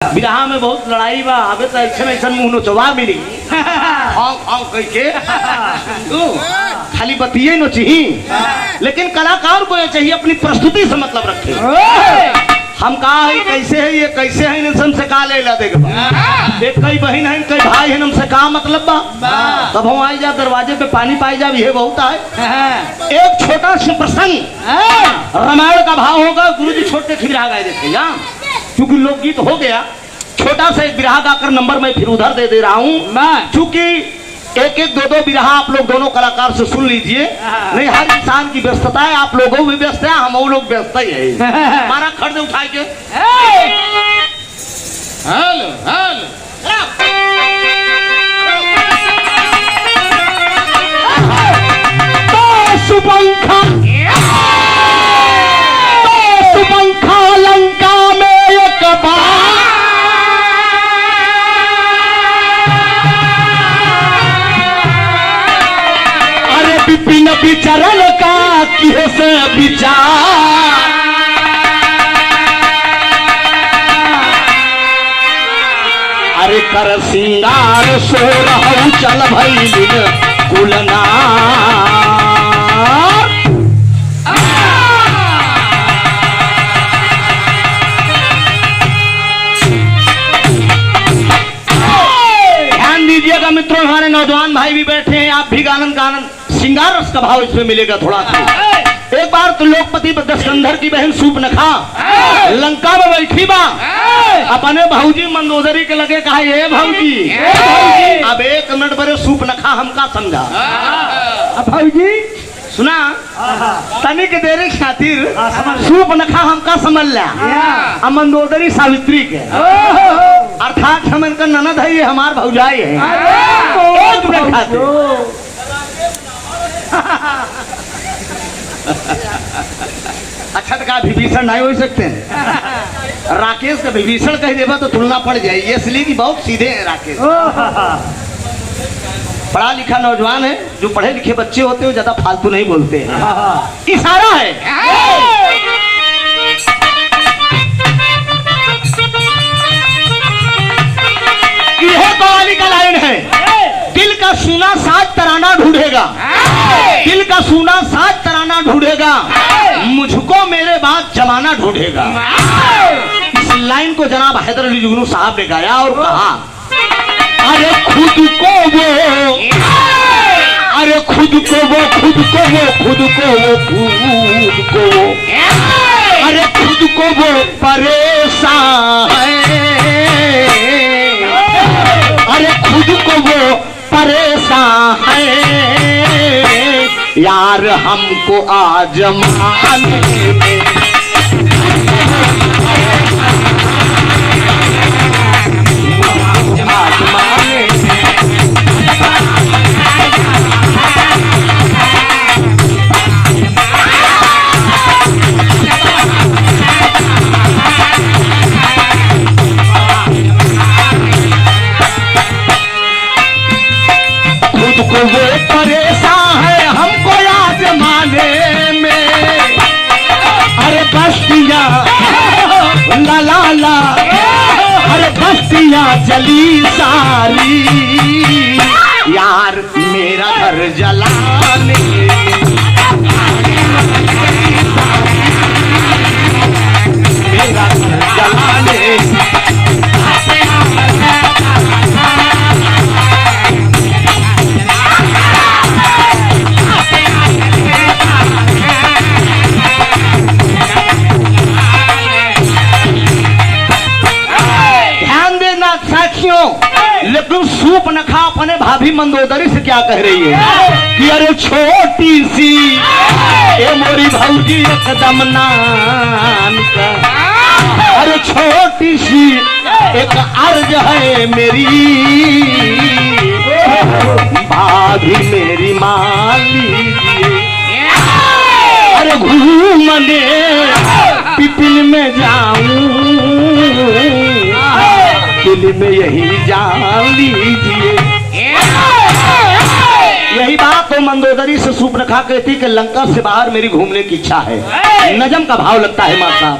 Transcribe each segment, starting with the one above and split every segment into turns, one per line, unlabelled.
बिरहा में बहुत लड़ाई बा। अबे तो ऐसा मुंह नोचवा मिली कह के खाली बतिये नो चाहिए, लेकिन कलाकार को ये चाहिए अपनी प्रस्तुति से मतलब रखे। हम कहा है कैसे है, ये कैसे है, इनसे से का ले ला देगा। एक कई बहन है कई भाई है, हमसे का मतलब बा। तब हम आई जा दरवाजे पे पानी पाई जा, ये बहुत है। एक छोटा सा प्रसंग रामायण का भाव होगा। गुरु जी छोटे बिरहा गाए देते यहाँ, क्योंकि लोकगीत हो गया। छोटा सा एक बिरहा गाकर नंबर मैं फिर उधर दे दे रहा हूँ, क्योंकि एक एक दो दो बिरहा आप लोग दोनों कलाकार से सुन लीजिए। नहीं, हर इंसान की व्यस्तता है, आप लोगों भी व्यस्त है, हम लोग व्यस्त ही है। हमारा खर्च उठा के हेलो हेलो सुपंखा लंका में एक बार विपिन विचरण का किस विचार। अरे कर सिंगार सो रहू चल भइल कुलना। ध्यान दीजिएगा मित्रों, हमारे नौजवान भाई भी बैठे हैं, आप भी गानन गानन श्रृंगार रस का भाव इसमें मिलेगा थोड़ा सा। एक बार तो लोकपति दशकंधर की बहन सूर्पनखा लंका में बैठी बा, अपने भाऊजी मंदोदरी के लगे कहा ये भाऊजी। अब एक मिनट पर सूर्पनखा हमका समझा। भाऊजी सुना तनिक देरी खातिर सूर्पनखा हमका समझ लिया, मंदोदरी सावित्री के अर्थात हम इनका ननद है, ये हमार भौजाई है। एक मिनट खातिर अच्छा तो कहा विभीषण नहीं हो सकते हैं। राकेश का विभीषण कह देगा तो तुलना पड़ जाएगी, इसलिए कि बहुत सीधे हैं राकेश। पढ़ा लिखा नौजवान है, जो पढ़े लिखे बच्चे होते हैं ज्यादा फालतू नहीं बोलते हैं। इशारा है यह कवाली का लाइन है। दिल का सुना साज तराना ढूंढेगा, दिल का सुना साज तराना ढूंढेगा, मुझको मेरे बाद जमाना ढूंढेगा। इस लाइन को जनाब हैदर अली जुगनू साहब ने गाया और कहा अरे खुद को वो, अरे खुद को वो, खुद को वो, खुद को वो, खुद को वो, अरे खुद को वो परेशान है, अरे खुद को वो परेशान है, यार हमको आजमाने में। वो परेशान है हमको आजमाने में। अरे बस्तियाँ ला ला ला, अरे बस्तियाँ जली सारी, यार मेरा घर जलाने, मेरा घर जलाने। लेकिन सूर्पनखा अपने भाभी मंदोदरी से क्या कह रही है कि अरे छोटी सी ये मोरी भौजी एकदम नान का, अरे छोटी सी एक अर्ज है मेरी, भाभी मेरी मान लीजिए। अरे घूमने पिपिल में जाऊं, दिल में यही जान लीजिए। यही बात तो मंदोदरी से सूर्पनखा कहती कि लंका से बाहर मेरी घूमने की इच्छा है। नजम का भाव लगता है मां साहब।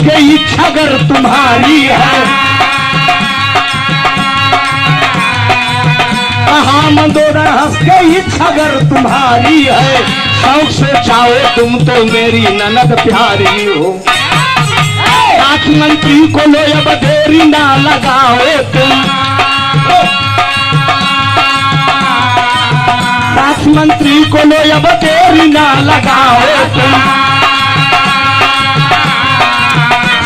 के इच्छा अगर तुम्हारी है, हाँ मंदोदर हंस के इच्छा अगर तुम्हारी है, शौक से चाहो तुम तो मेरी ननद प्यारी हो। राज मंत्री को लो अब देरी ना लगाओ तुम, राज मंत्री को लो अब देरी ना लगाओ तुम,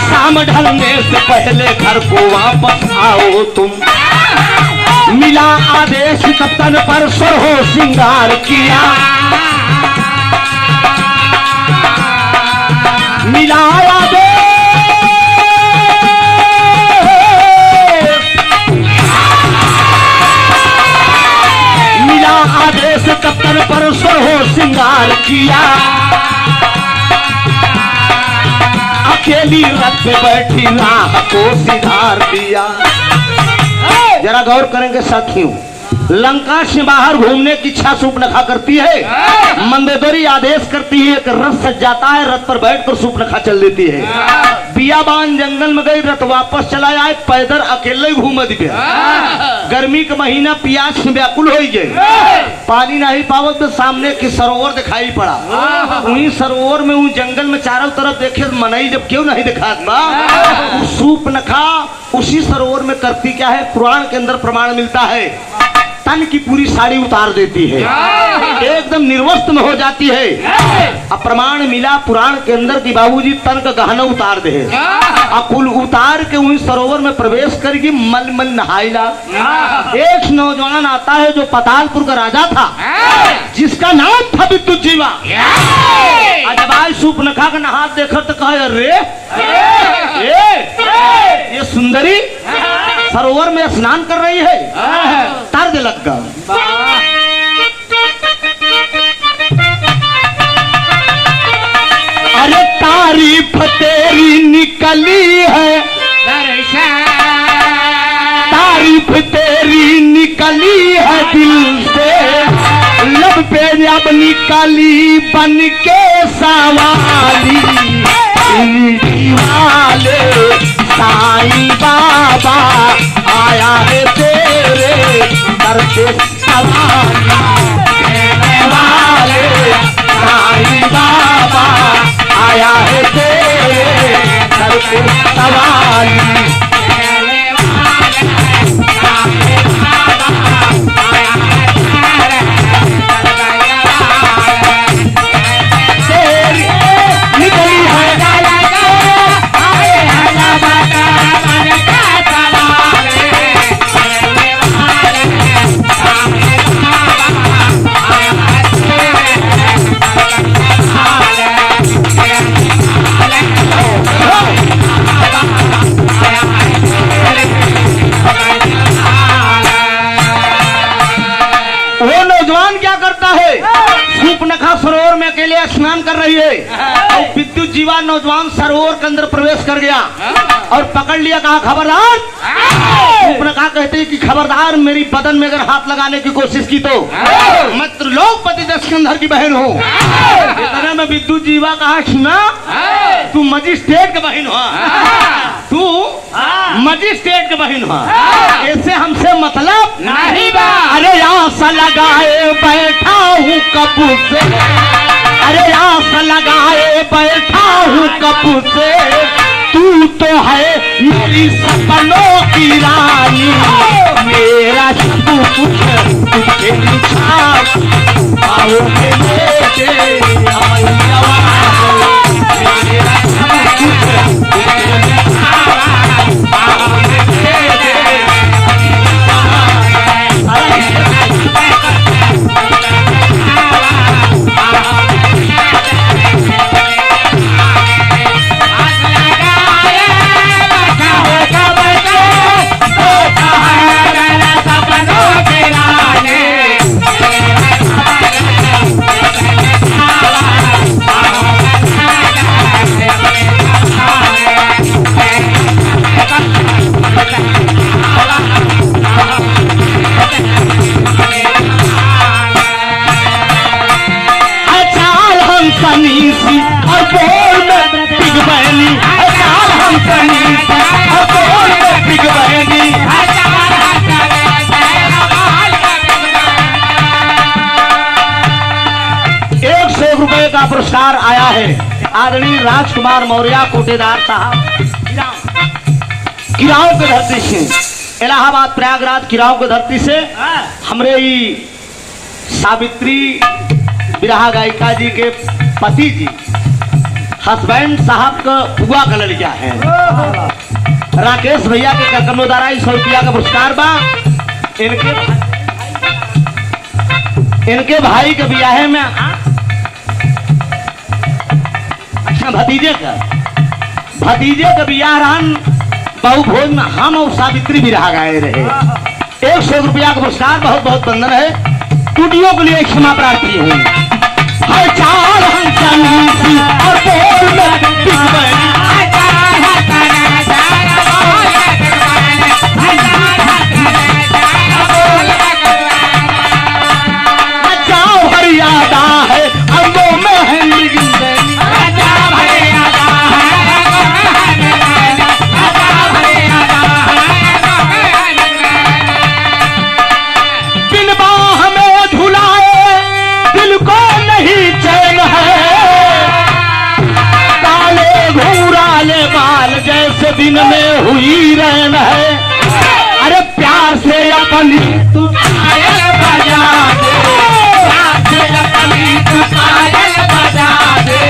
शाम ढलने से पहले घर को वापस आओ तुम। मिला आदेश कप्तान पर सर हो श्रृंगार किया, मिला आदेश, मिला आदेश कप्तान पर सर हो श्रृंगार किया। अकेली रथ पे बैठी राह को सिधार दिया। जरा गौर करेंगे साथियों, लंका से बाहर घूमने की इच्छा सूर्पनखा करती है, मंदोदरी आदेश करती है कि रथ सज जाता है, रथ पर बैठकर सूर्पनखा चल देती है। बियाबान जंगल में गई, रथ वापस चला आए, पैदल अकेले ही घूम दिया। गर्मी का महीना, प्यास से व्याकुल हो गए, पानी नहीं पावत तो सामने की सरोवर दिखाई पड़ा। वही सरोवर में उस जंगल में चारों तरफ देखे मनई जब क्यों नहीं दिखा, सूर्पनखा उसी सरोवर में करती क्या है, पुराण के अंदर प्रमाण मिलता है, तन की पूरी साड़ी उतार देती है, एकदम निर्वस्त्र में हो जाती है। अब प्रमाण मिला पुराण के अंदर की बाबूजी तन का गहना उतार दे, कुल उतार के वही सरोवर में प्रवेश करके मल मल नहाइला। एक नौजवान आता है जो पतालपुर का राजा था, जिसका नाम था विद्युत जीवा। जब आज सूर्पनखा का नहा देखा तो कहा, अरे ये सुंदरी सरोवर में स्नान कर रही है, तर्द लग गया। अरे तारीफ तेरी निकली है, तारीफ तेरी निकली है दिल से, लब पे अब निकली बन के सवाली। वाले साईं बाबा आया है तेरे दर पे सवाली, वाले साईं बाबा आया है तेरे दर पे सवाली। सूर्पनखा सरोवर में अकेले स्नान कर रही है और विद्युत जीवा नौजवान सरोवर के अंदर प्रवेश कर गया और पकड़ लिया, कहा खबरदार। सूर्पनखा कहते हैं कि खबरदार, मेरी बदन में अगर हाथ लगाने की कोशिश की तो मैं त्रिलोकपति दशकंधर की बहन हूँ। इतने में विद्युत जीवा कहा, सुना तू मजिस्ट्रेट का बहन हो, तू मजिस्ट्रेट का बहन हो, ऐसे हमसे मतलब नहीं बा। अरे आशा लगाए बैठा हूँ कब से, अरे आशा लगाए बैठा हूँ कब से, तू तो है मेरी सपनों की रानी, मेरा सब कुछ तुझे निछाप आओगे बेटे, मेरा सब कुछ तुझे निछाप आओगे बेटे। है आदरणीय राजकुमार मौर्य कोटेदार साहब किराओं की धरती से, इलाहाबाद प्रयागराज किराओं की धरती से हमरे ही सावित्री बिरहा गायिका जी के पति जी हस्बैंड साहब का बुआ का लड़का है राकेश भैया के कदमों द्वारा 100 रुपया का पुरस्कार बा। इनके भाई के ब्याह में अच्छा भतीजे का ब्याह रहन बहु भोज में हम और सावित्री बिरहा गाए रहे। 100 रुपया का पुरस्कार, बहुत बहुत वंदन है। टूटियों के लिए क्षमा प्रार्थी हूँ। हर चाल हंसी और बोल में जाओ हरियादा है अंगों में है दिन में हुई रहन है। अरे प्यार से अपनी तू पायल बजा दे, प्यार से अपनी तू पायल बजा दे,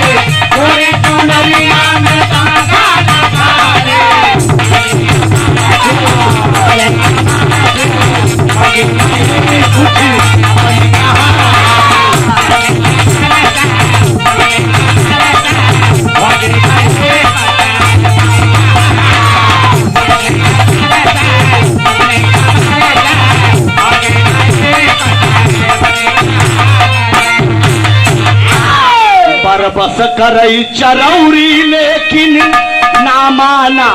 कोई चुनरिया में धागा लगा दे। बस करई चरौरी लेकिन ना माना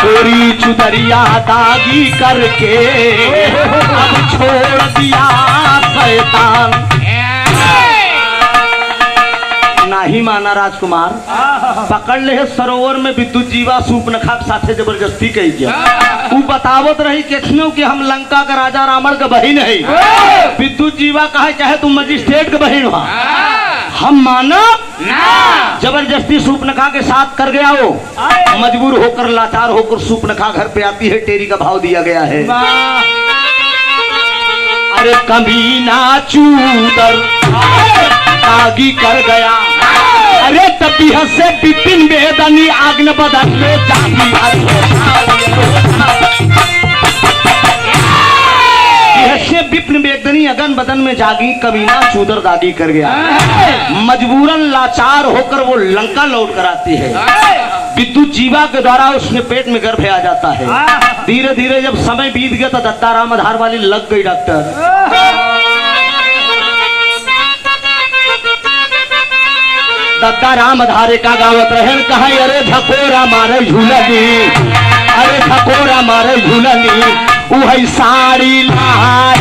पूरी चुदरिया दागी करके अब छोड़ दिया शैतान। नहीं माना राजकुमार, पकड़ ले सरोवर में विद्युत जीवा सूपनखा के साथे जबरदस्ती कही गया। तू बतावत रही केखनो कि हम लंका का राजा रावण का बहन है। विद्युत जीवा कहे चाहे तुम मजिस्ट्रेट के बहन हो, हम माना जबरदस्ती सूपनखा के साथ कर गया हो। मजबूर होकर लाचार होकर सूपनखा घर पे आती है, टेरी का भाव दिया गया है। अरे कमीना चूदर आगी कर गया। अरे तभी से बिपिन बेदनी आग्न बदले से बिपिन बेदनी अगन बदन में जागी, कमीना चूदर दागी कर गया। मजबूरन लाचार होकर वो लंका लौट कर आती है। विद्युत जीवा के द्वारा उसने पेट में गर्भ आ जाता है। धीरे धीरे जब समय बीत गया तो दत्ता राम आधार वाली लग गई डॉक्टर। दत्ता राम धारे का गावत रहन कहा अरे धकोरा मारे झूलनी, अरे धकोरा मारे झूलनी, वही साड़ी लहाय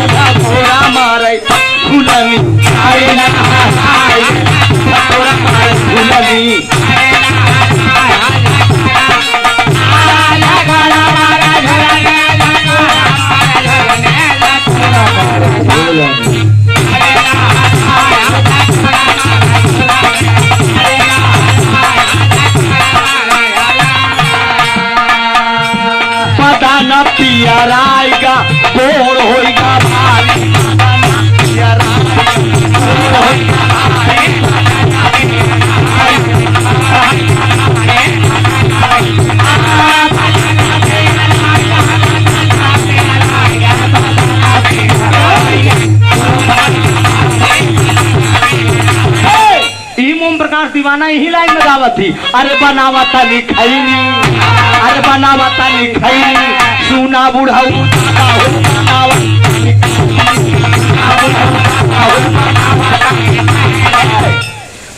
धकोरा मारे झूलनी, साड़ी लहाय धकोरा मारे झूलनी। न पियराएगा बोर होएगा भारी, ओम प्रकाश दीवाना यही लाइन में गावत थी। अरे बनावता लिखैनी, अरे बनावता लिखैनी, सुना बुढ़ाऊ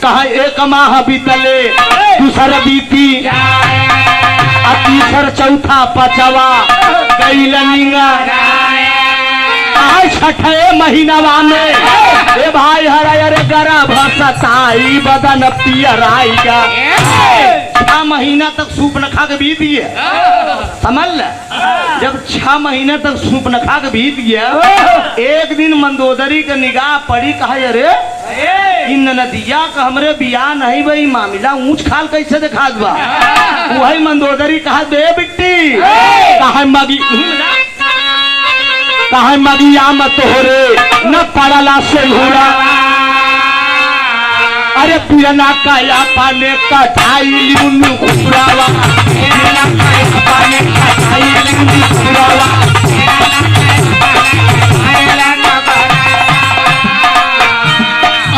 कहा एक माह बीतले दूसर बीती, तीसर चौथा पचवा कैलनिंगा, छठे महीनवा में ए भाई हरा अरे गरा भसताई बदन पियराई का। 6 महीना तक सूप न खा के बीत गया, समझ ल। जब 6 महीना तक सूप न खा के बीत गया, एक दिन मंदोदरी के निगाह पड़ी, कहा अरे इन नदिया का हमरे बियाह नहीं भाई, मामला ऊंच खाल कैसे दिखा बा। वही मंदोदरी कहा बे बिट्टी कहा मगिया मत तोहरे न पड़ला से घूरा, अरे पियना काया पाने का ढाई लिंगू खुरावा, पियना काया पाने का ढाई लिंगू खुरावा।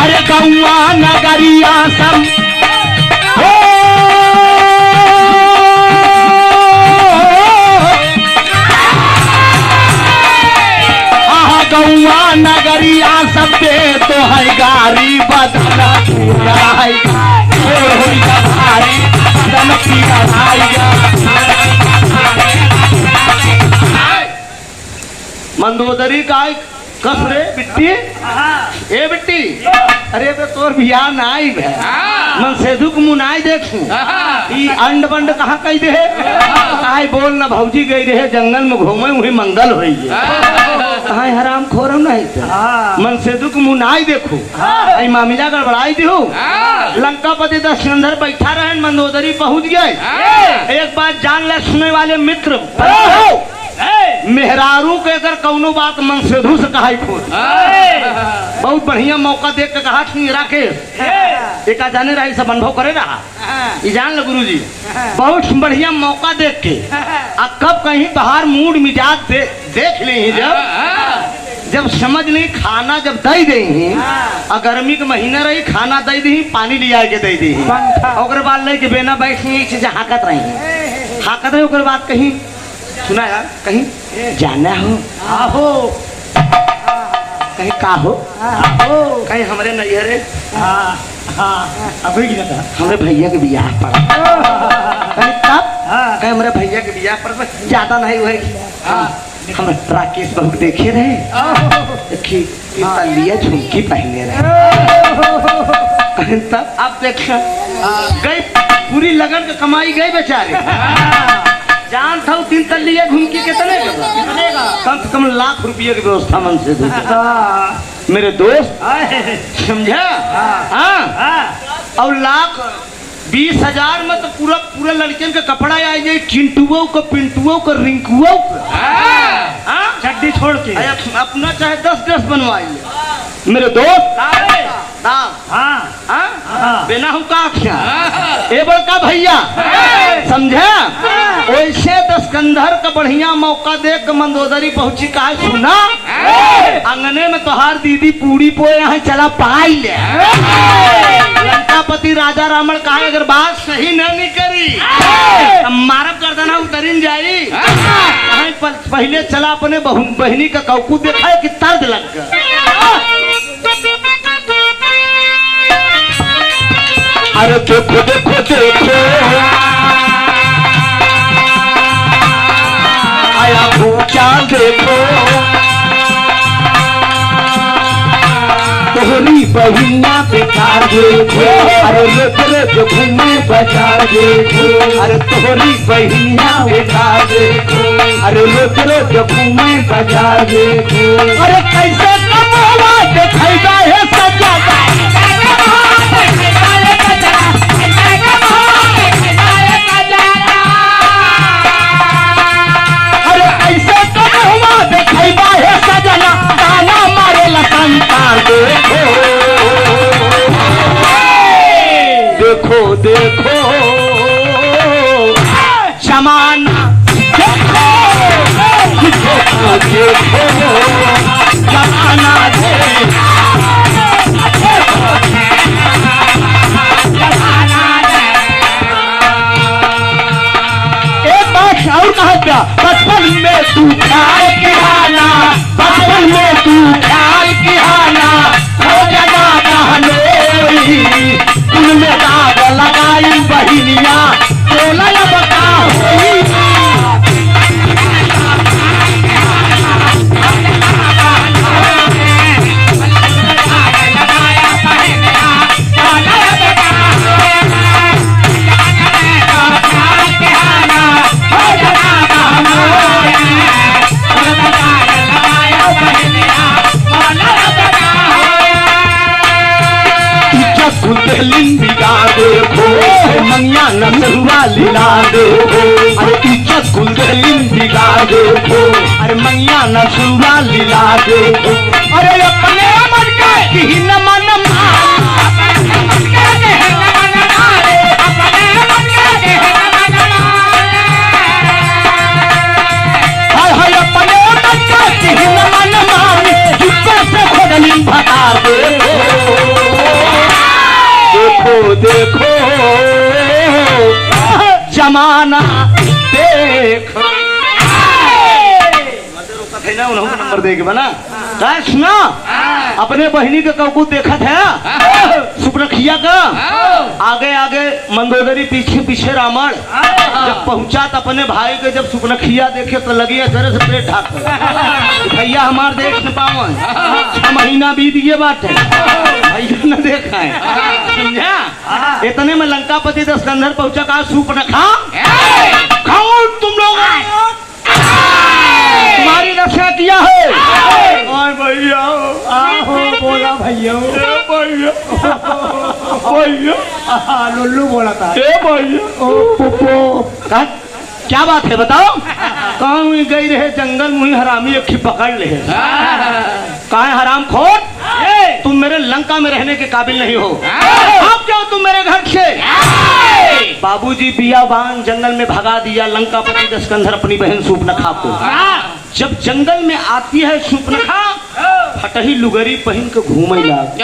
अरे गौआ नगरिया सब हो गौआ नगरिया सब दे तो है गारी बदला पूरा है, बदन मंदोदरी का कस रे बिट्टी, ए बिट्टी अरे बे तोर बियाह नाई भे, मन सेधु को मुनाई देखू ई अंड बंड कहाँ कही दे, आई बोल ना भौजी गई रहे जंगल में घूमे वही मंगल होई कहाँ हराम खोरम नहीं था, मन सेधु को मुनाई देखू आई मामिला गड़बड़ाई दी लंकापति दशकंधर बैठा रहे, मंदोदरी पहुंच गए। एक बात जान ले सुने वाले मित्र, मेहरारू के अगर कौनो बात मन सेधु से कहा खोद, बहुत बढ़िया मौका देख के कहा राकेश एक जाने रहा सब अनुभव करे रहा, जान लो गुरु जी बहुत बढ़िया मौका देख के आ कब कहीं बाहर मूड मिजाज देख ले जब समझ नहीं खाना जब दे दी गर्मी के महीना रही खाना दे दी पानी लिया के दे दी और बाद ले के बेना बैठ हाकत रही और बाद कहीं सुना यार कहीं जाना हो आहो कहीं का हो कहीं हमारे नैहरे हमारे भैया के बियाह पर कहीं तब कहीं हमारे भैया के बियाह पर ज्यादा नहीं हुए हम राकेश बहू देखे रहे लिया झुमकी पहने रहे कहीं तब आप देखा गई पूरी लगन के कमाई गई बेचारे जान था 3 तल्लिया झुमकी कितने कम से कम लाख रुपये की व्यवस्था मन से मेरे दोस्त समझा और लाख 20,000 में तो पूरा लड़कियन का कपड़ा आ जाए चिंटुओं को पिंटुओं को रिंकुओं को चड्डी छोड़ के अपना चाहे 10 ड्रेस बनवाइए मेरे दोस्त बिना हूँ का ए बड़का भैया समझा वैसे दशकंधर का बढ़िया मौका देख के मंदोदरी पहुंची कहा सुना अंगने में तोहार दीदी पूरी पोए यहाँ चला पाई ले लंकापति राजा रावण कहा अगर बात सही नहीं करी मारब गर्दना उतरिन जाई पहले चला अपने बहनी का कौकू देखा कि तर्द लग गया अरे देखो देखो देखो आया पूछा देखो तोहरी बहिया बेकार देखो अरे रोज घूमे बाजार देखो अरे तोहरी बहिया बेकार देखो अरे रोज घूमे बाजार देखो अरे कैसे कमावा देखा है सजा देखो देखो जमाना देखो देखो जमाना एक बात और कहा क्या बचपन में तू ख्याल किराना बचपन में तू ख्याल किराना हो जगा कहलोरी उनमें दाग लगाई बहिनिया बोला बता हुई बिगा देखो, मंगिया नसुआ लीला देखो, अरे इज्जत कुलदेन बिगा देखो, अरे मंगिया नसुआ लीला देखो, अरे अपने मन का ही न मन देखो देखो जमाना देखो ना उन्होंने नंबर दे के बना क्या सुना अपने बहनी का कबूत देखा था सुपरखिया का आगे आगे मंदोदरी पीछे पीछे रावण जब पहुंचा तो अपने भाई के जब सुपरखिया देखे तो लगी जरा से पेट ढाक भैया हमार देख न पावा 6 महीना बीत गए बात है भैया न देखा है समझा इतने में लंकापति दस्कंधर पहुंचा कहा सुपरखा खाओ तुम लोग तुम्हारी रक्षा किया है भैया आहो बोला भैया भैया भैया लुल्लू बोला था भैया ओ क्या बात है बताओ कहाँ गई रहे जंगल मुही हरामी एक पकड़ ले कहा है हराम खोर तुम मेरे लंका में रहने के काबिल नहीं हो अब जाओ तुम मेरे घर से बाबूजी बियाबान जंगल में भगा दिया लंकापति दस्कंधर अपनी बहन सूर्पनखा को जब जंगल में आती है सूर्पनखा फटही लुगरी पहन के घूमे लग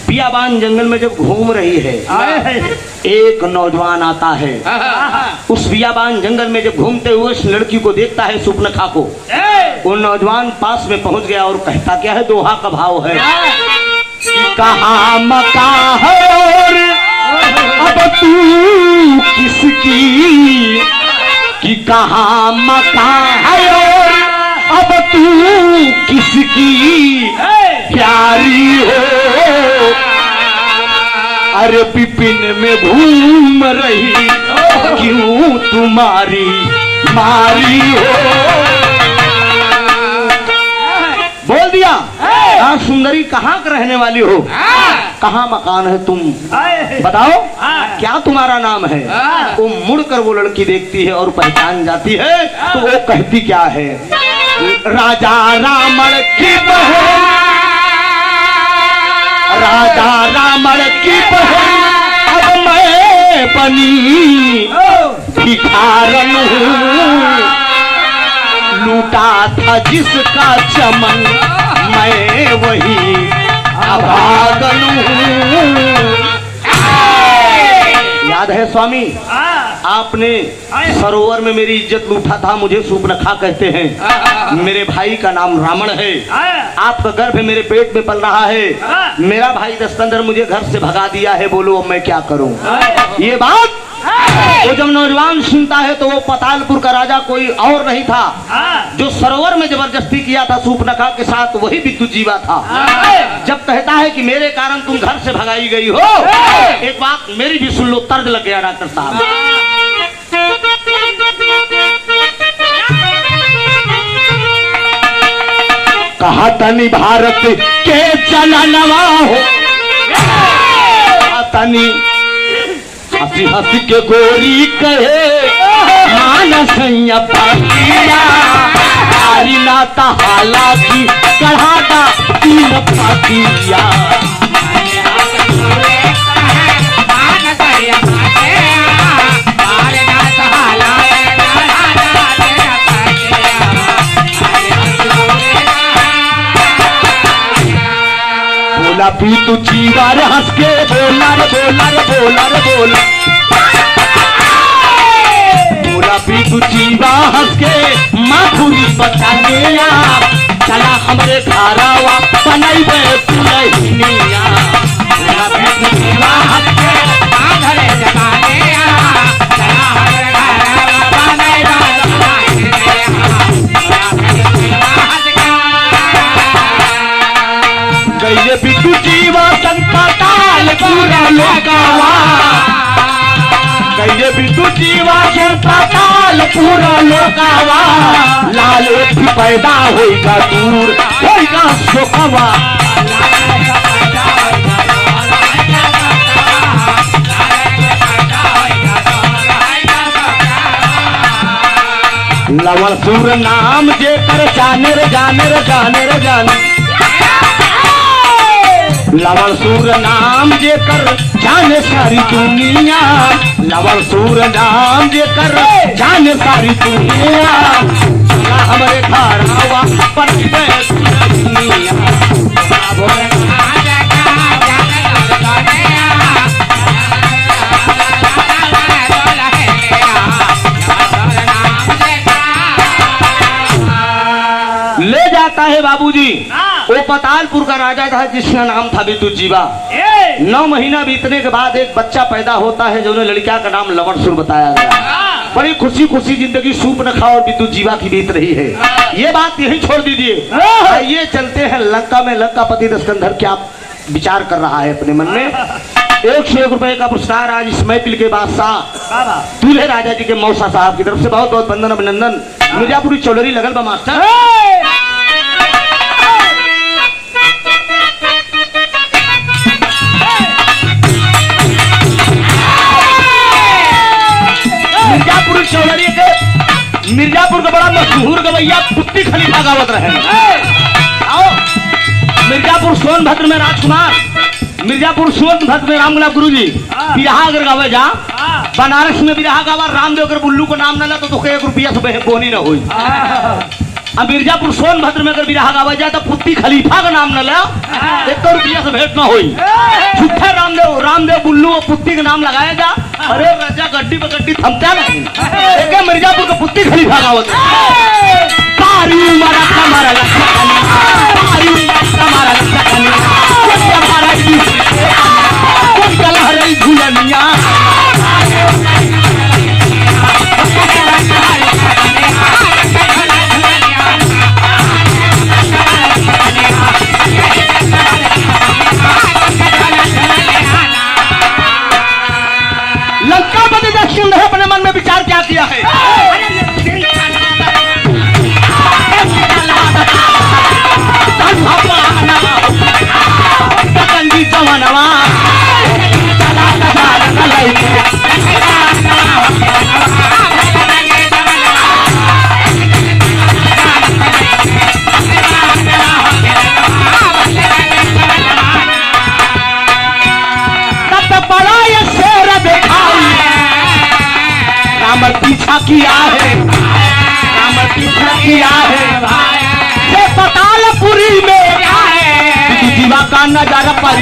बियाबान जंगल में जब घूम रही है एक नौजवान आता है उस बियाबान जंगल में जब घूमते हुए उस लड़की को देखता है सूर्पनखा को वो नौजवान पास में पहुंच गया और कहता क्या है दोहा का भाव है कि कहाँ मका है अब तू किसकी कि कहाँ मका है और अब तू किसकी प्यारी हो अरे पिपिन में घूम रही क्यों तुम्हारी मारी हो बोल दिया हाँ सुंदरी कहाँ का रहने वाली हो कहाँ मकान है तुम बताओ क्या तुम्हारा नाम है वो मुड़कर वो लड़की देखती है और पहचान जाती है तो वो कहती क्या है राजा रावण की बहन राजा रावण की बहन अब मैं बनी भिखारन हूँ लूटा था जिसका चमन मैं वही अभागन हूँ याद है स्वामी आपने सरोवर में मेरी इज्जत लूटा था मुझे सूर्पनखा कहते हैं मेरे भाई का नाम रावण है आपका गर्भ मेरे पेट में पल रहा है मेरा भाई दस्कंधर मुझे घर से भगा दिया है बोलो अब मैं क्या करूं ये बात वो जब नौजवान सुनता है तो वो पतालपुर का राजा कोई और नहीं था जो सरोवर में जबरदस्ती किया था सूर्पनखा के साथ वही विद्युत जीवा था जब कहता है कि मेरे कारण तुम घर से भगाई गई हो एक बात मेरी भी सुन लो तर्ज लग गया डॉक्टर साहब कहा तनी भारत के चलनवा हो तनी हंसी हंसी के गोरी कहे मानसैया पातिया हारी नाता हालाकी कढ़ाता तीन पातिया बोला भी तू जीवा रे हंस के बोला रे बोला रे बोला रे बोला बोला भी तू जीवा हंस के माथुरी बचा लिया चला हमरे घरावा बनाई बे दुल्हनिया बोला भी तू जीवा हंस के माधरे जगा लिया चला हमरे घरावा बनाई बे गईले बिट्टू जीवा संताल पूरा लोकावा गईले बिट्टू जीवा संताल पूरा लोकावा लाल भी पैदा होएगा दूर होएगा सुखवा लवण सूर नाम जे कर जाने रे जाने रे जाने रे जाने, लवण सूर नाम जे कर जाने सारी दुनिया, लवण सूर नाम जे कर जाने सारी दुनिया, हमारे घर हवा पर दुनिया। ले जाता है बाबूजी, वो पतालपुर का राजा था जिसका नाम था विद्युत जीवा। 9 महीना बीतने के बाद एक बच्चा पैदा होता है जो लड़का का नाम लवणसुर बताया गया। बड़ी खुशी खुशी जिंदगी सूप न खाओ और विद्युत जीवा की बीत रही है। ये बात यही छोड़ दीजिए, ये चलते हैं लंका में। लंकापति दशकंधर क्या विचार कर रहा है अपने मन में। 101 रुपए का पुरस्कार आज इस महफिल के बादशाह दूल्हे राजा जी के मौसा साहब की तरफ से बहुत बहुत वंदन अभिनंदन। मिर्जापुरी चौधरी लगल बा मास्टर। मिर्जापुर चौधरी के मिर्जापुर का बड़ा मशहूर गवैया पुत्ती खलीफा गावत रहे। आओ मिर्जापुर सोनभद्र में राजकुमार, मिर्जापुर सोनभद्र में रामगुलाब गुरु जी बिरहा अगर गावे जा, बनारस में बिरहा गावा रामदेव अगर बुल्लू को नाम न ला तो 1 रुपया से बोनी न हुई। अब मिर्जापुर सोनभद्र में अगर बिरहा गावा जाए तो पुत्ती खलीफा का नाम न ला 1 रुपया से भेंट न हुई। झूठे रामदेव बुल्लू और पुत्ती का नाम लगाया जा, अरे राजा गड्डी पर गड्डी थमता नहीं। एक मिर्जापुर का पुत्ती खलीफा गावत लंकापति दशकंधर अपने मन में विचार क्या किया है। पीछा किया है, राम पीछा किया है, ये पतालपुरी में जीवा का नजारा पर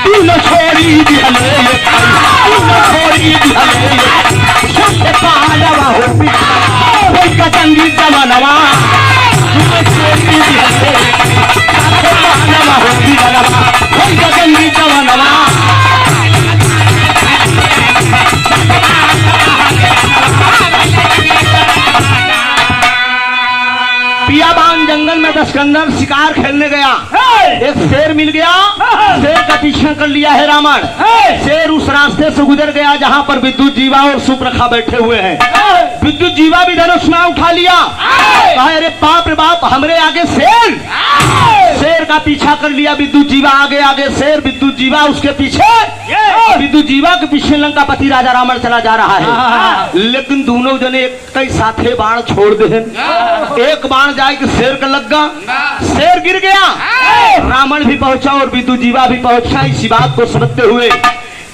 तू न छोड़ी दिहले, तू न छोड़ी दिहले, सबसे पालवा हो कोई कचंगी जमानवा, तू न छोड़ी दिहले, सबसे पालवा हो कोई कचंगी जमानवा। पियाबान जंगल में दशकंधर शिकार खेलने गया, एक शेर मिल गया, शेर का पीछा कर लिया है रावण। शेर उस रास्ते से गुजर गया जहां पर विद्युत जीवा और सुप्रखा बैठे हुए हैं। विद्युत जीवा भी धनुष में उठा लिया, कहा अरे बाप रे बाप हमरे आगे शेर। शेर का पीछा कर लिया विद्युत जीवा, आगे आगे शेर, विद्युत जीवा उसके पीछे। विद्युत जीवा के पीछे लंकापति राजा रावण चला जा रहा है, लेकिन दोनों जने एक ही साथे बाण छोड़ दे। एक बाण जाए कि शेर का लगा, शेर गिर गया, रावण भी पहुंचा और विद्युत जीवा भी पहुंचा। इसी बात को समझते हुए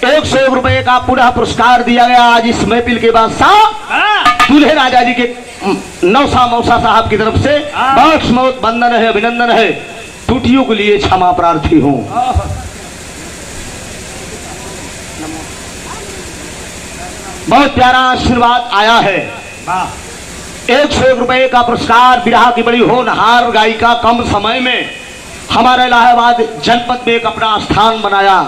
101 रुपए का पूरा पुरस्कार दिया गया आज इस महफिल के बादशाह दूल्हे राजा जी के नौसा मौसा साहब की तरफ से। बहुत बहुत वंदन है, अभिनंदन है। त्रुटियों के लिए क्षमा प्रार्थी हूँ। बहुत प्यारा आशीर्वाद आया है। 101 रुपए का पुरस्कार बिरहा की बड़ी होनहार गायिका कम समय में हमारे इलाहाबाद जनपद में एक अपना स्थान बनाया।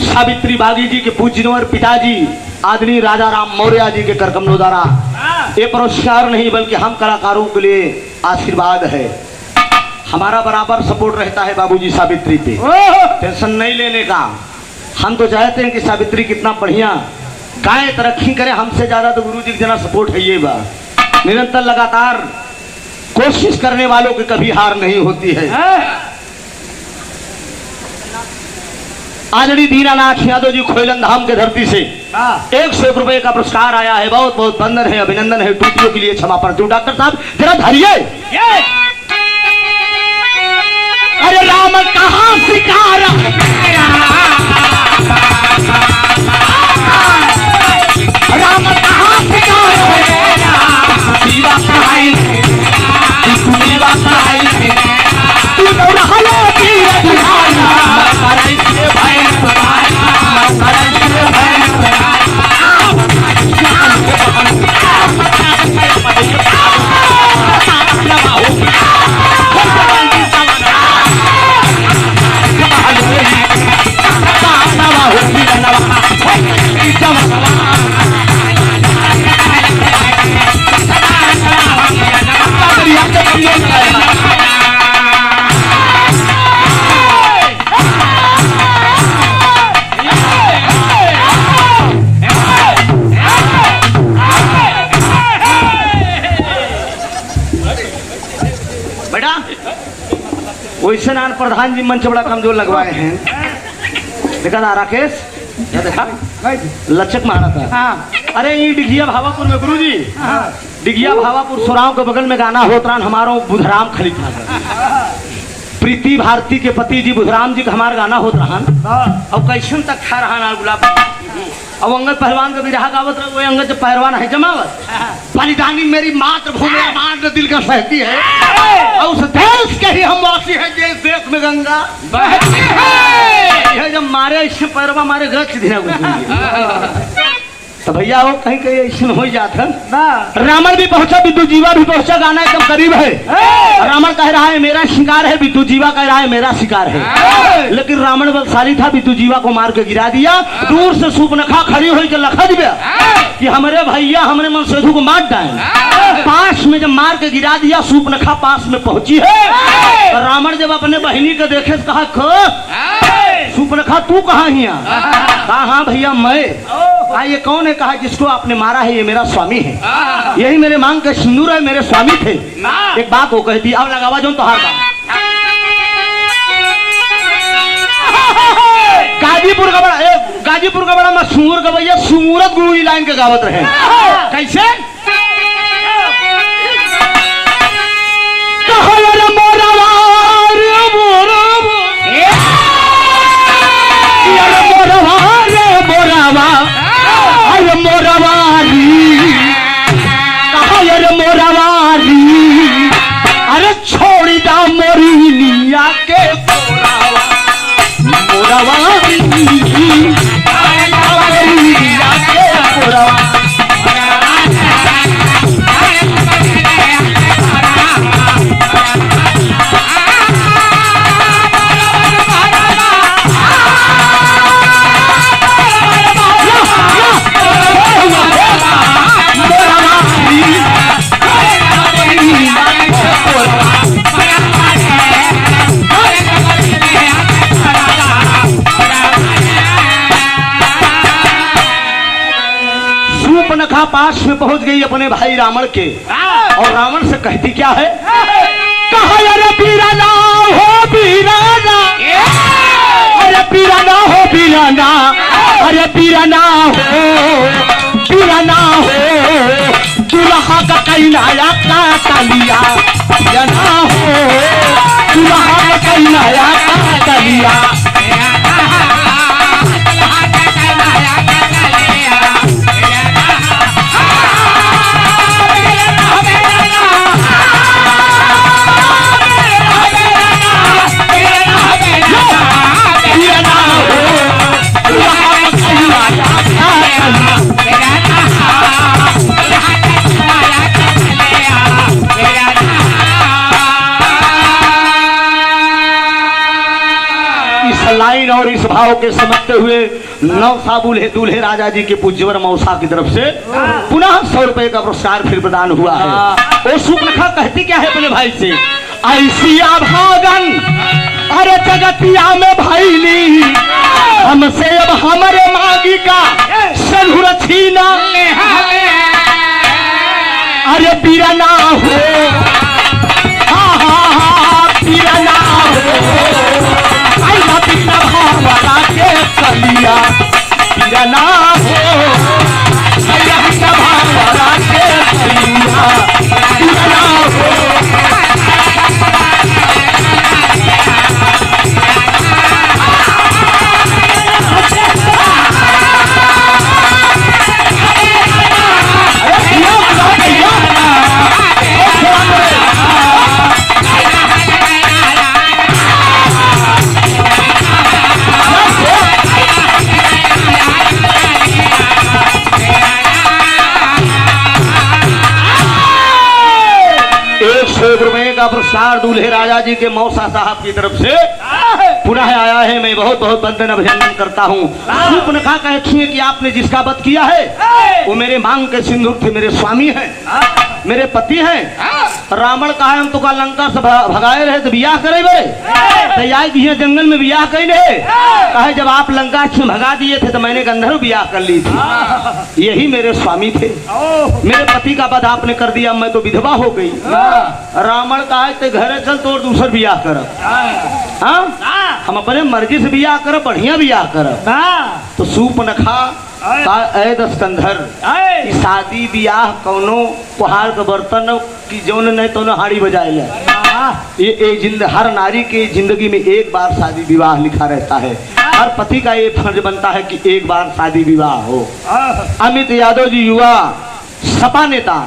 सावित्री बागी जी के पूज्यवर पिताजी आदरणीय राजा राम मौर्य जी के करकमलों द्वारा ये पुरस्कार नहीं बल्कि हम कलाकारों के लिए आशीर्वाद है। हमारा बराबर सपोर्ट रहता है बाबूजी सावित्री पे, टेंशन नहीं लेने का। हम तो चाहते हैं कि सावित्री कितना बढ़िया गाय तरक्की करे, हमसे ज्यादा तो गुरु जी की जना सपोर्ट है। ये बात निरंतर लगातार कोशिश करने वालों की कभी हार नहीं होती है। आदरणीय दीनानाथ यादव जी खोलन धाम के धरती से 101 रुपए का पुरस्कार आया है। बहुत बहुत वंदन है, अभिनंदन है। टूटियों के लिए क्षमा प्रार्थी। डॉक्टर साहब जरा धरिए। अरे राम कहाँ शिकार, राम कहाँ शिकार, दीवा कहाई दीवा कहाई तू तो रहलो तीर दिखाना करे से भाई करे से भाई वैसे नान प्रधान जी मंच बड़ा कमजोर लगवाए हैं। देखा ना राकेश, क्या देखा लचक मारा था। हाँ। अरे ये डिघिया भावापुर में गुरु जी, डिघिया भावापुर सोराव के बगल में गाना होत रहा हमारो बुधराम खलीफा का। प्रीति भारती के पति जी बुधराम जी का हमारा गाना होत रहा। अब कैसन तक खा रहा ना गुलाब। अब अंगद पहलवान का विरहा गावत रहा। वो अंगद जो पहलवान है जमावत बलिदानी मेरी मातृभूमि मात्र दिल का सहती है और उस देश के ही हम वासी हैं जिस देश में गंगा बहती है। जब मारे इससे पैरवा मारे गच धीरा तो भैया वो कहीं कहीं ऐसा हो जाता ना। रावण भी पहुंचा, विद्युत जीवा भी पहुंचा। गाना एकदम करीब है। रावण कह रहा है मेरा शिकार है, विद्युत जीवा कह रहा है मेरा शिकार है। लेकिन रावण बलशाली था, विद्युत जीवा को मार के गिरा दिया। दूर से सूपनखा खड़ी हुई के लखा दिया कि हमारे भैया हमने मनसेधु को मार डाले। पास में जब मार के गिरा दिया, सूपनखा पास में पहुंची है। रावण जब अपने बहनी को देखे तो कहा सूपनखा तू कहाँ हिया? कहा हाँ भैया मैं। ये कौन है? कहा जिसको आपने मारा है ये मेरा स्वामी है, यही मेरे मांग के सिंदूर है, मेरे स्वामी थे। एक बात वो कहती अब लगावा जो तो हार गाजीपुर का बड़ा मशहूर गवैया सुमूरत गुरु लाइन के गावत रहे। कैसे अरे छोड़ी दा मोरिनिया के मोरवारी मोरिनिया के पास में पहुंच गई अपने भाई रावण के और रावण से कहती क्या है? कहा अरे पीराना हो पीराना, अरे पीराना हो पीराना, अरे पीराना हो पीराना हो दुल्हा का कैनाया का तलिया पीराना हो दुल्हा का कैनाया का तलिया। लाइन और इस भाव के समझते हुए नौसा दूल्हे राजा जी के पूज्यवर मौसा की तरफ से पुनः 100 रुपए का पुरस्कार फिर प्रदान हुआ है। और सुपनखा कहती क्या है अपने भाई से? ऐसी भागन अरे जगतिया में भैली हमसे अब हमारे मागी का सधुर छीना, अरे बीराना हो हाँ हाँ हाँ बीराना हो के नमस्कार दूल्हे राजा जी के मौसा साहब की तरफ से पुनः आया है। मैं बहुत बहुत वंदन अभिनंदन करता हूँ। सूर्पनखा कहती है कि आपने जिसका वध किया है वो मेरे मांग के सिंदूर थे, मेरे स्वामी हैं, मेरे पति हैं। रावण कहा हम तो का लंका से भगाए रहे तो बियाह करे बे तैयार किए जंगल में बियाह कहीं कहे जब आप लंका से भगा दिए थे तो मैंने गंधर्व बियाह कर ली थी, यही मेरे स्वामी थे। मेरे पति का वध आपने कर दिया, मैं तो विधवा हो गई। रावण कहा ते घरे चल तो और दूसर बियाह कर, हम अपने मर्जी से बियाह कर, बढ़िया बियाह कर। तो सूर्पनखा दस्कंधर शादी बियाह कौनो कुहार के बर्तन की जौन नहीं तो हाड़ी बजाए ये हर नारी की जिंदगी में एक बार शादी विवाह लिखा रहता है। हर पति का ये फर्ज बनता है कि एक बार शादी विवाह हो। अमित यादव जी युवा सपा नेता,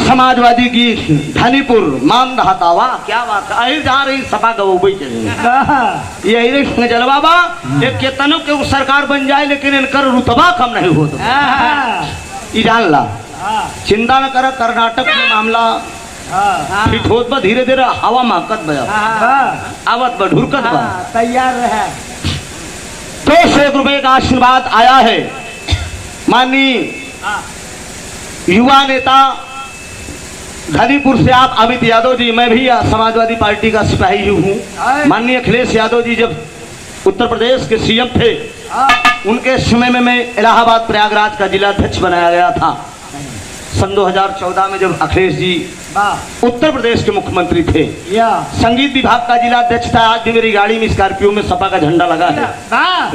समाजवादी की धनीपुर मान रहा वाह क्या बात है, जा रही सपा गवई चले यही जल बाबा एक केतनों के सरकार बन जाए लेकिन इनकर रुतबा कम नहीं हो तो जान ला। चिंता न कर, कर्नाटक में मामला फिट होत बा, धीरे धीरे हवा महकत बा, आवत बा, ढुरकत बा,
तैयार रहे।
200 रुपए का आशीर्वाद आया है। माननीय युवा नेता धनीपुर से आप अमित यादव जी, मैं भी समाजवादी पार्टी का सिपाही ही हूँ। माननीय अखिलेश यादव जी जब उत्तर प्रदेश के सीएम थे उनके समय में मैं इलाहाबाद प्रयागराज का जिला अध्यक्ष बनाया गया था। सन 2014 में जब अखिलेश जी उत्तर प्रदेश के मुख्यमंत्री थे, संगीत विभाग का जिला अध्यक्ष था। आज भी मेरी गाड़ी में स्कॉर्पियो में सपा का झंडा लगा है।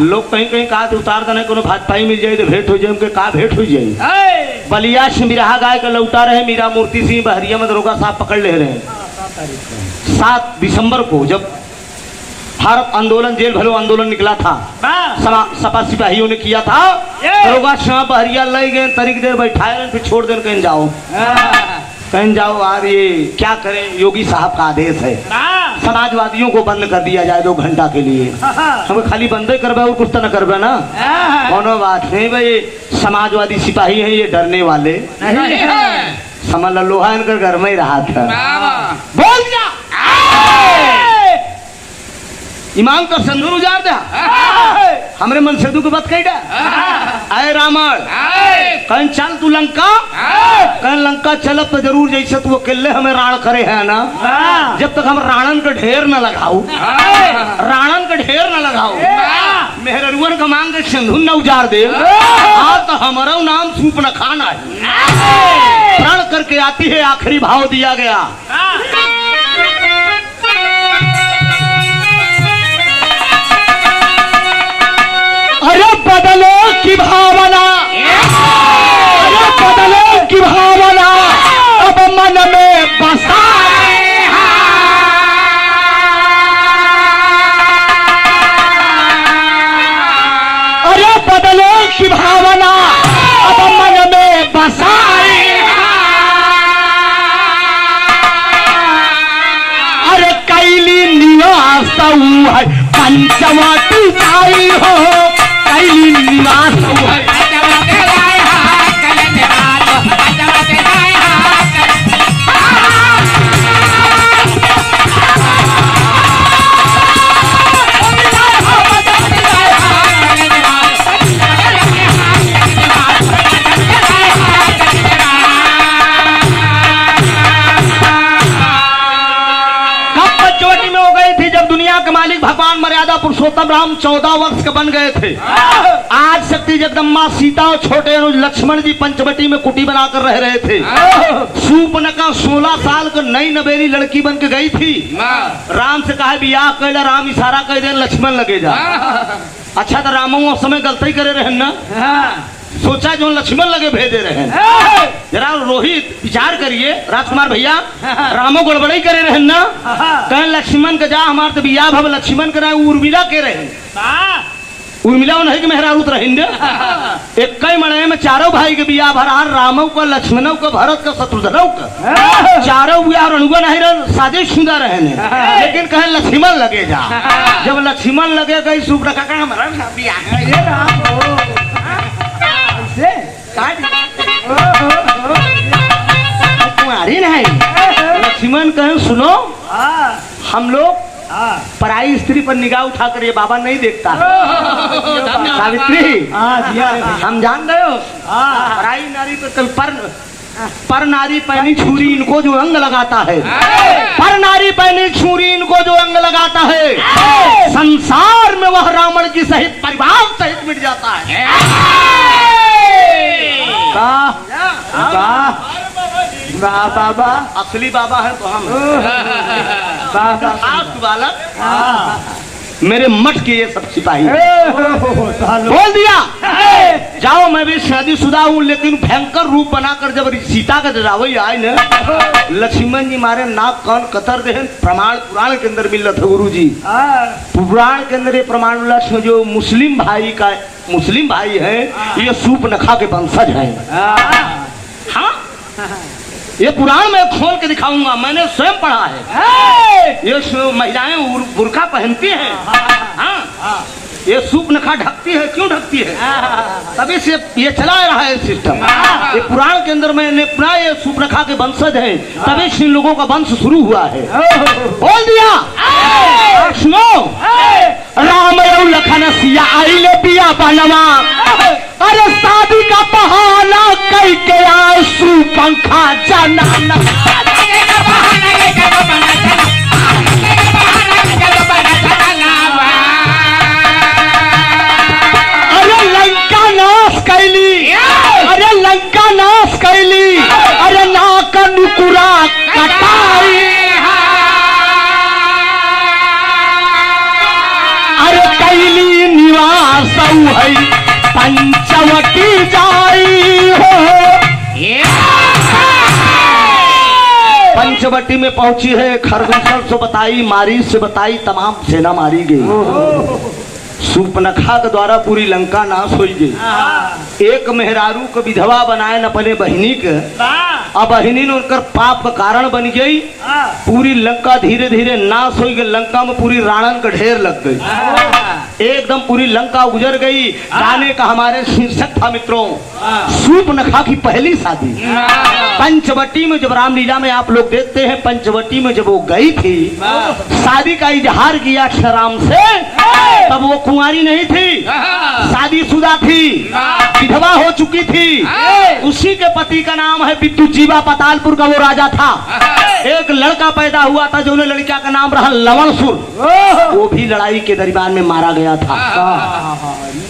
लोग कहीं कहीं कहा उतार देने को भाजपा ही मिल जाए तो भेंट हो जाए, उनके कहा भेंट हो जाए। बलिया से बिरहा गाय का लौटा रहे मीरा मूर्ति सिंह बहरिया में दरोगा साहब पकड़ ले रहे हैं। 7 दिसंबर को जब भारत आंदोलन जेल भलो आंदोलन निकला था, सपा सिपाहियों ने किया था, दरोगा साहब बहरिया ले गए, तरीक देर बैठाए फिर छोड़ दें कहीं जाओ कहीं जाओ। यार ये क्या करें, योगी साहब का आदेश है समाजवादियों को बंद कर दिया जाए 2 घंटा के लिए। हम खाली बंद ही करबे और कुछ तो न करबे ना, कोनो बात नहीं भाई। समाजवादी सिपाही हैं, ये डरने वाले नहीं है। समझ लो लोहा इनकर घर में ही रहा था। बोल दिया ईमान का संदूर उजाड़ दिया, हमरे मन से दुख बात कही आए रावण कहीं चल तू लंका, कहीं लंका चलब तो जरूर जैसे तू अकेले हमें राण करे है ना, जब तक हम राणन का ढेर न लगाऊ, राणन का ढेर न लगाऊ, मेहरुअन का मांग के सिंधु न उजाड़ दे, आज तो हमारा नाम सूर्पनखा है। प्रण करके आती है, आखिरी भाव दिया गया। अरे बदलो की भावना, अरे बदलो की भावना अब मन में बसाए, अरे बदलो की भावना अब मन में बसाए, अरे कैली निवास है पंचवटी आई हो, कैली निवास है भगवान मर्यादा पुरुषोत्तम राम 14 वर्ष के बन गए थे। आज शक्ति जगदम्बा सीता और छोटे अनुज लक्ष्मण जी पंचवटी में कुटी बनाकर रह रहे थे। सूर्पनखा 16 साल की नई नवेली लड़की बन के गई थी। राम से कहा बियाह कैला, राम इशारा कर दे लक्ष्मण लगे जा। अच्छा तो रामो उस समय गलती करे रहे ना, सोचा जो लक्ष्मण लगे भेजे रहे। जरा रोहित विचार करिए राजकुमार भैया, रामो गड़बड़ी करे रहे ना, कहीं लक्ष्मण के जा हमारे तो बियाह भव लक्ष्मण करे, उर्मिला के रहे, उर्मिला नहीं कि मेहरारूत रहेंगे। एक कई मड़े में चारों भाई के बियाह भरा, रामो का, लक्ष्मणों का, भरत का, शत्रुघ्नों का, चारों बियाह रणुआ नहीं रहे, साजिश सुंदर रहे, लेकिन कहीं लक्ष्मण लगे जा। जब लक्ष्मण लगे गई सूर्पनखा का हमारा बियाह तुम्हारी नहीं लक्ष्मण कहें सुनो, हम लोग पराई स्त्री पर निगाह उठाकर ये बाबा नहीं देखता है। सावित्री हम जान गए हो, पराई नारी पर कल पर नारी पहनी छुरी इनको जो अंग लगाता है, पर नारी पहनी छुरी इनको जो अंग लगाता है, संसार में वह रावण जी सहित परिवार सहित मिट जाता है। बाबा असली बाबा है तो हम बालक मेरे मठ के ये सब सिपाही बोल दिया जाओ मैं भी शादीशुदा हूँ, लेकिन भयंकर रूप बनाकर जब सीता का जरावई आए न, लक्ष्मण जी मारे नाक कान कतर दे। प्रमाण पुराण के अंदर मिल रहा था गुरु जी, पुराण के अंदर ये प्रमाण लक्ष्मण जो मुस्लिम भाई है ये सूप नखा के वंशज है। हाँ ये पुराण में खोल के दिखाऊंगा, मैंने स्वयं पढ़ा है। ये महिलाएं बुर्का पहनती हैं, हाँ ये सूप नखा ढकती है। क्यों ढकती है? तभी से ये चला रहा है सिस्टम। ये पुराण के अंदर मैंने अपना ये सूप नखा के वंशज है, तभी से इन लोगों का वंश शुरू हुआ है। बोल दिया सुनो, राम और लखन सिया आइले पिया बनवा, अरे शादी का बहाना कई के आंसू पंखा जाना। अरे लंका नाश कैली, अरे लंका नाश कैली, अरे नाक नुकुरा कटाई, अरे कैली निवास है पंचवटी जाई हो। पंचवटी में पहुंची है, खरदूषण से बताई, मारी से बताई, तमाम सेना मारी गई। सूर्पनखा के द्वारा पूरी लंका नाश हो गई। एक मेहरारू को विधवा बनाए न अपने बहिनी के, अब बहिनी ने उनकर पाप का कारण बन गई। पूरी लंका धीरे धीरे नाश हो गई। लंका में पूरी रावण का ढेर लग गई, एकदम पूरी लंका उजड़ गई। गाने का हमारे शीर्षक था मित्रों, सूर्पनखा की पहली शादी। पंचवटी में जब रामलीला में आप लोग देखते हैं, पंचवटी में जब वो गई थी, शादी का इजहार किया राम से, तब वो कुंवारी नहीं थी, शादीशुदा थी, विधवा हो चुकी थी। उसी के पति का नाम है बिट्टू जीवा, पतालपुर का वो राजा था। एक लड़का पैदा हुआ था जो लड़का का नाम रहा लवणसुर, वो भी लड़ाई के दरमियान में मारा गया था।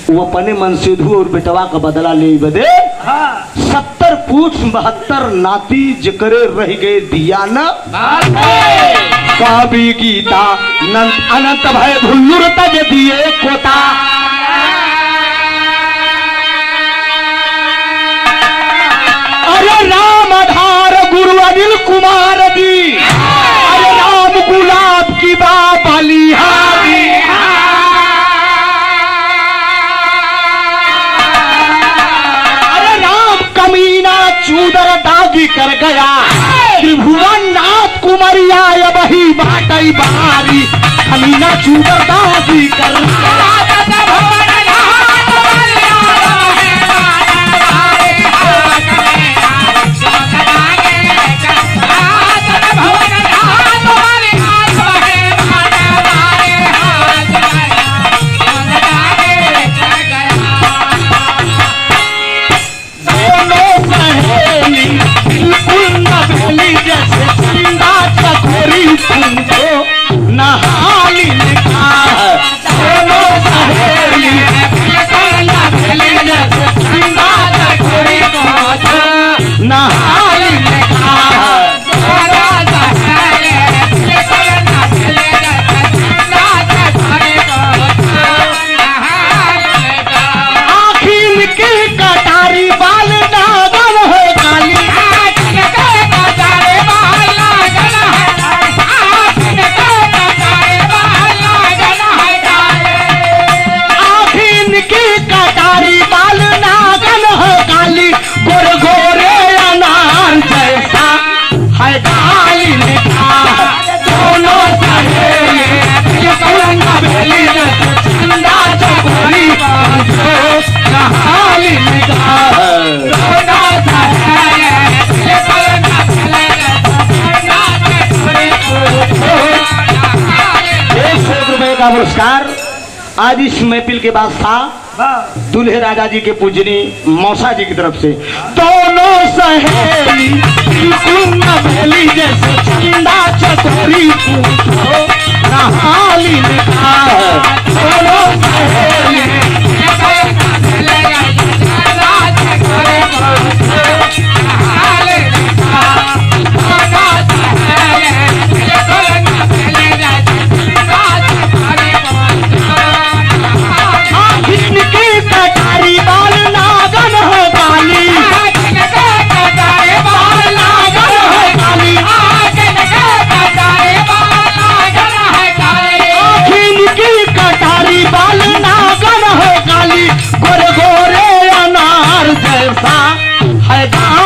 वो अपने मनसेधु और बेटवा का बदला ले बदे 70 पूछ 72 नाती जकरे रह गए दिया न काबी गीता अनंत भय भुल्लुर तज दिए कोता। अरे राम आधार गुरु अनिल कुमार जी, अरे राम गुलाब की बाबली हारी, अरे राम कमीना चूदर दागी कर गया, त्रिभुवन नाथ कुमरिया वही बाटई बारी, कमीना चूदर दागी कर गया। तुमको नहाली लिखा है, दोनों नमस्कार। आज इस महफिल के बादशाह दूल्हे राजा जी के पूजनी मौसा जी की तरफ से दोनों सहेली बिल्कुल नवेली जैसे चंदा चकोरी पूछो नहाली लिखा है। दोनों सहेली है